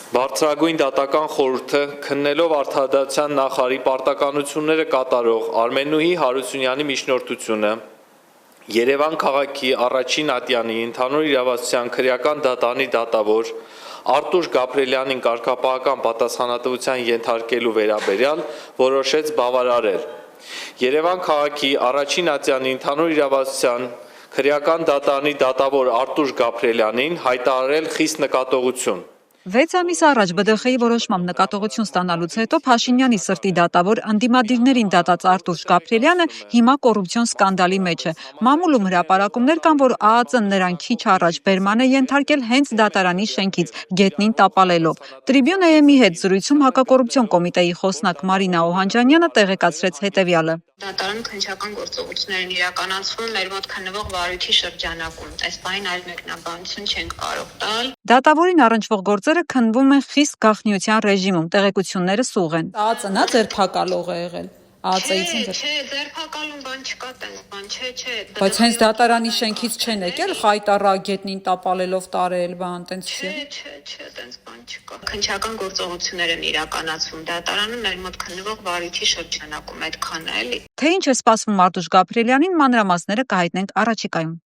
Բարձրագույն դատական խորհուրդը քննելով արդարադատության նախարարի պարտականությունները կատարող Արմենուհի Հարությունյանի միջնորդությունը Երևան քաղաքի առաջին ատյանի ընդհանուր իրավասության քրեական դատարանի դատավոր Արտուշ Գաբրելյանին կարգապահական պատասխանատվության ենթարկելու վերաբերյալ որոշեց բավարարել։ Երևան քաղաքի առաջին ատյանի ընդհանուր իրավասության քրեական դատարանի դատավոր Արտուշ Գաբրելյանին հայտարարել խիստ նկատողություն։ 6 ամիս առաջ ԲԴԽ-ի որոշմամբ նկատողություն ստանալուց հետո Փաշինյանի սրտի դատավոր ընդդիմադիրներին դատած Արտուշ Գաբրելյանը հիմա կոռուպցիոն սկանդալի մեջ է։ Մամուլում հրապարակումներ կան, որ ԱԱԾ-ն նրան քիչ առաջ բերման է ենթարկել հենց դատարանի շենքից, գետնին տապալելով։ Tribune AM-ի հետ զրույցում հակակոռուպցիոն կոմիտեի խոսնակ Մարինա Օհանջանյանը տեղեկացրեց հետևյալը. Դատարան քննչական գործողություններ են իրականացվում մեր մոտ քննվող վարույթի շրջանակում։ Այս բանին այլ մեկնաբանություն չենք կարող տալ։ Դատավորին առնչվող գործերը քննվում են խիստ գաղտնիության ռեժիմում, տեղեկությունները սուղ են։ ԱԱԾ-ն է ձերբակալող է եղել։ Չէ, ձերբակալում բան չկա, տենց բան, չէ։ Բայց հենց դատարանի շենքից չեն եկել խայտառա գետնին տապալելով տարել բան, տենց չի։ Չէ, տենց բան չկա։ Քննչական գործողություններ են իրականացվում դատարանում մեր մոտ քննվող վարույթի շրջանակում, այդքան է էլի։ Թե ինչ է սպասվում Արտուշ Գաբրելյանին, մանրամասները կհայտնենք առաջիկայում։